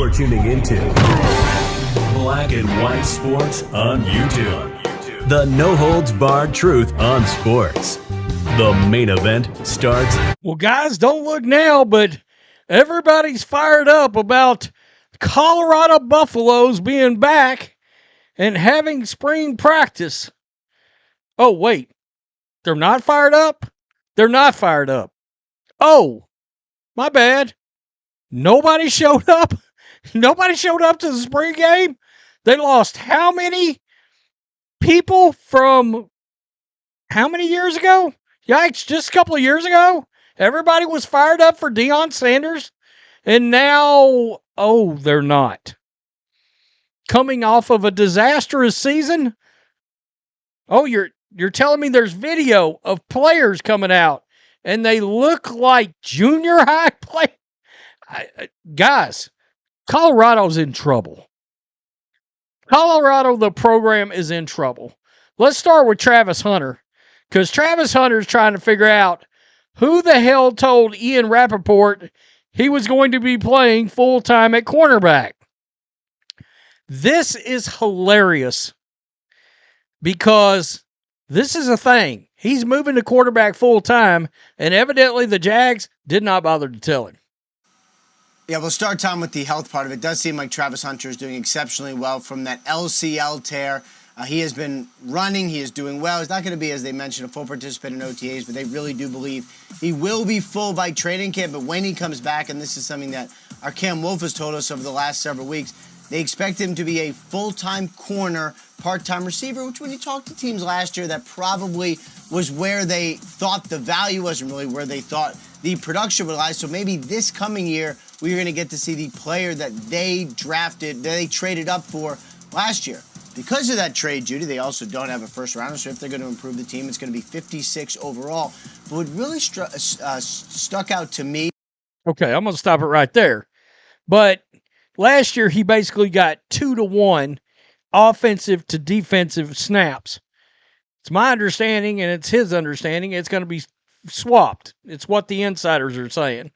You're tuning into Black and White Sports on YouTube. The no-holds-barred truth on sports. The main event starts. Well, guys, don't look now, but everybody's fired up about Colorado Buffaloes being back and having spring practice. Oh, wait. They're not fired up? They're not fired up. Oh, my bad. Nobody showed up? Nobody showed up to the spring game? They lost how many people from how many years ago? Yikes, just a couple of years ago? Everybody was fired up for Deion Sanders, and now, oh, they're not. Coming off of a disastrous season? Oh, you're telling me there's video of players coming out, and they look like junior high players? Guys, Colorado's in trouble. Colorado, the program, is in trouble. Let's start with Travis Hunter, because Travis Hunter's trying to figure out who the hell told Ian Rappaport he was going to be playing full-time at cornerback. This is hilarious because this is a thing. He's moving to quarterback full-time, and evidently the Jags did not bother to tell him. Yeah, we'll start, Tom, with the health part of it. It does seem like Travis Hunter is doing exceptionally well from that LCL tear. He has been running. He is doing well. He's not going to be, as they mentioned, a full participant in OTAs, but they really do believe he will be full by training camp. But when he comes back, and this is something that our Cam Wolf has told us over the last several weeks, they expect him to be a full-time corner, part-time receiver, which when you talked to teams last year, that probably was where they thought the value was and really where they thought the production would lie. So maybe this coming year, we're going to get to see the player that they drafted, that they traded up for last year. Because of that trade, Judy, they also don't have a first-rounder, so if they're going to improve the team, it's going to be 56 overall. But what really stuck out to me... Okay, I'm going to stop it right there. But last year, he basically got 2-to-1 offensive to defensive snaps. It's my understanding, and it's his understanding, it's going to be swapped. It's what the insiders are saying,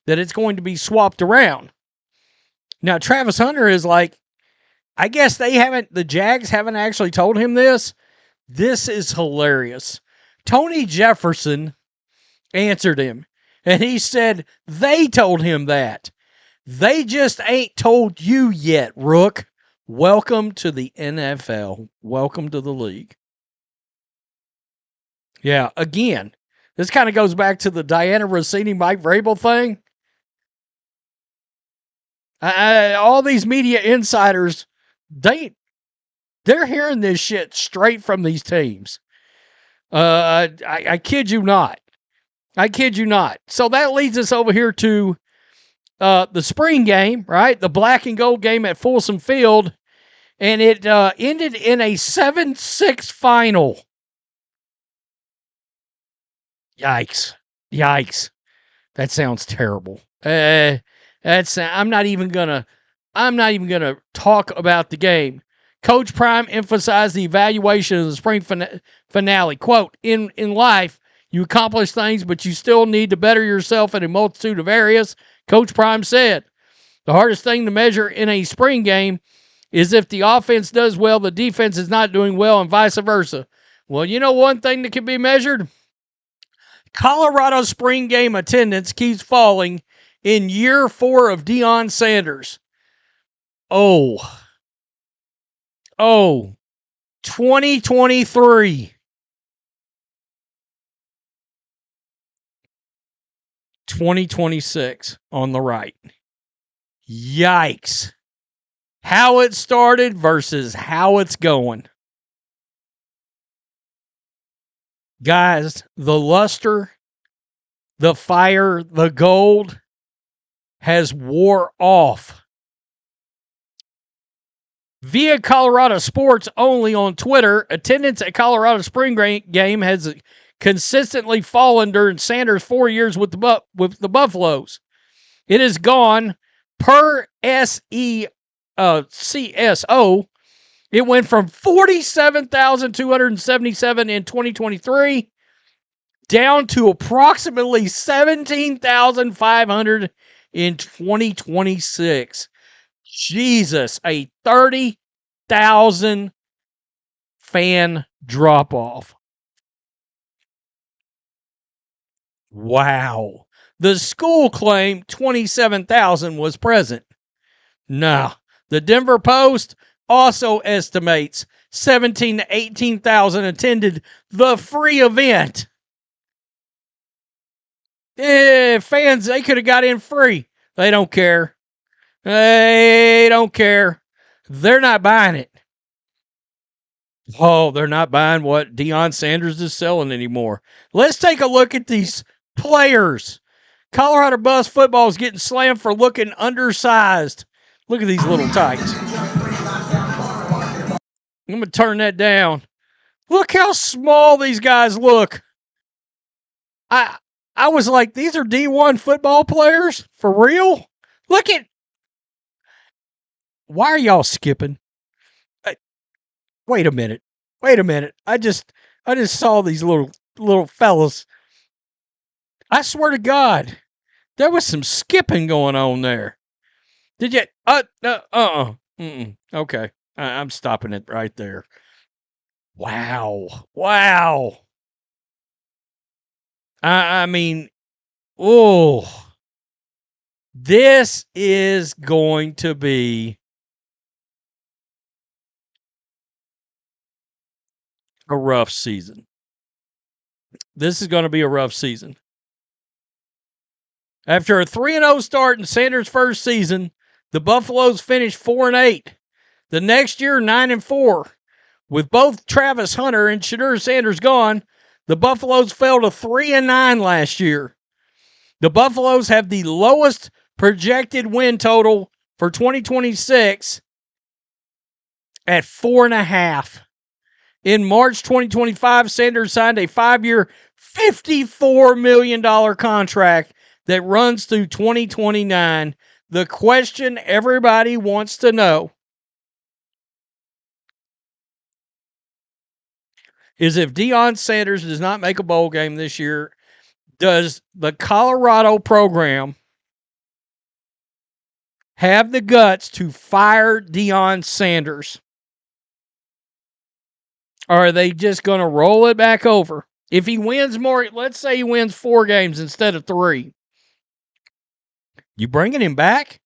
that it's going to be swapped around. Now, Travis Hunter is like, I guess the Jags haven't actually told him this. This is hilarious. Tony Jefferson answered him, and he said they told him that. They just ain't told you yet, Rook. Welcome to the NFL. Welcome to the league. Yeah, again, this kind of goes back to the Diana Rossini, Mike Vrabel thing. All these media insiders, they're hearing this shit straight from these teams. I kid you not. I kid you not. So that leads us over here to the spring game, right? The black and gold game at Folsom Field. And it ended in a 7-6 final. Yikes. Yikes. That sounds terrible. I'm not even gonna talk about the game. Coach Prime emphasized the evaluation of the spring finale. Quote, in life, you accomplish things, but you still need to better yourself in a multitude of areas. Coach Prime said, the hardest thing to measure in a spring game is if the offense does well, the defense is not doing well, and vice versa. Well, you know one thing that can be measured? Colorado spring game attendance keeps falling in year 4 of Deion Sanders. Oh, 2023. 2026 on the right. Yikes. How it started versus how it's going. Guys, the luster, the fire, the gold has wore off. Via Colorado Sports only on Twitter, attendance at Colorado Spring game has consistently fallen during Sanders' 4 years with the Buffaloes. It has gone per CSO. It went from 47,277 in 2023 down to approximately 17,500 in 2026. Jesus, a 30,000 fan drop-off. Wow. The school claimed 27,000 was present. No. The Denver Post also estimates 17 to 18,000 attended the free event. Fans, they could have got in free. They don't care. They don't care. They're not buying it. Oh, they're not buying what Deion Sanders is selling anymore. Let's take a look at these players. Colorado Buffs football is getting slammed for looking undersized. Look at these little tights. I'm going to turn that down. Look how small these guys look. I was like, these are D1 football players? For real? Look at. Why are y'all skipping? Wait a minute. I just saw these little fellas. I swear to God, there was some skipping going on there. Did you? Okay. I'm stopping it right there. Wow. I mean, this is going to be a rough season. This is going to be a rough season. After a 3-0 start in Sanders' first season, the Buffaloes finished 4-8. The next year, 9-4. With both Travis Hunter and Shedeur Sanders gone, the Buffaloes fell to 3-9 last year. The Buffaloes have the lowest projected win total for 2026 at 4.5. In March 2025, Sanders signed a 5-year, $54 million contract that runs through 2029. The question everybody wants to know is if Deion Sanders does not make a bowl game this year, does the Colorado program have the guts to fire Deion Sanders? Or are they just going to roll it back over? If he wins more, let's say he wins 4 games instead of 3. You bringing him back?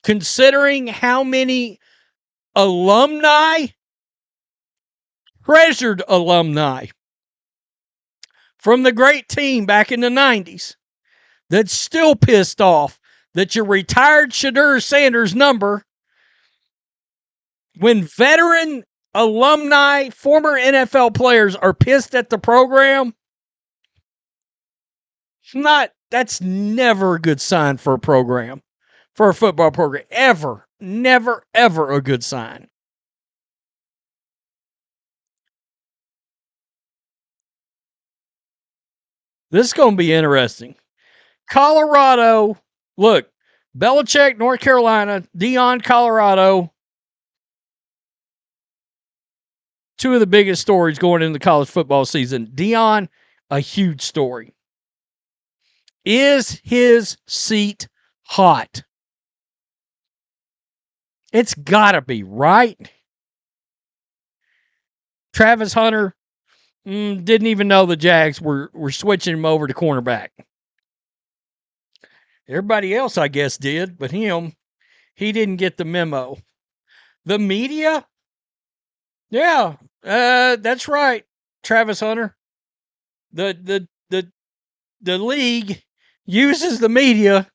Considering how many alumni, treasured alumni from the great team back in the 90s that's still pissed off that you retired Shedeur Sanders' number when veteran alumni, former NFL players are pissed at the program, that's never a good sign for a program, for a football program. Ever. Never, ever a good sign. This is going to be interesting. Colorado, look, Belichick, North Carolina, Deion, Colorado. 2 of the biggest stories going into the college football season. Deion, a huge story. Is his seat hot? It's got to be, right? Travis Hunter didn't even know the Jags were switching him over to cornerback. Everybody else, I guess, did, but he didn't get the memo. The media? Yeah, that's right, Travis Hunter. The league uses the media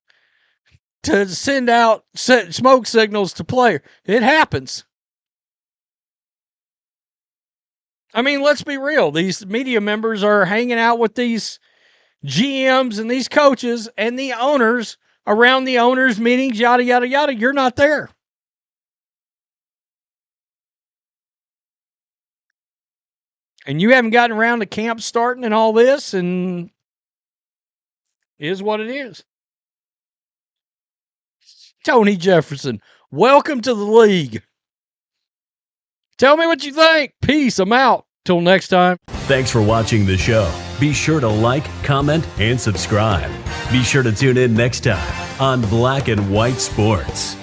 to send out smoke signals to players. It happens. I mean, let's be real. These media members are hanging out with these GMs and these coaches and the owners around the owners' meetings, yada, yada, yada. You're not there. And you haven't gotten around to camp starting and all this, and it is what it is. Tony Jefferson, welcome to the league. Tell me what you think. Peace. I'm out. Till next time. Thanks for watching the show. Be sure to like, comment, and subscribe. Be sure to tune in next time on Black and White Sports.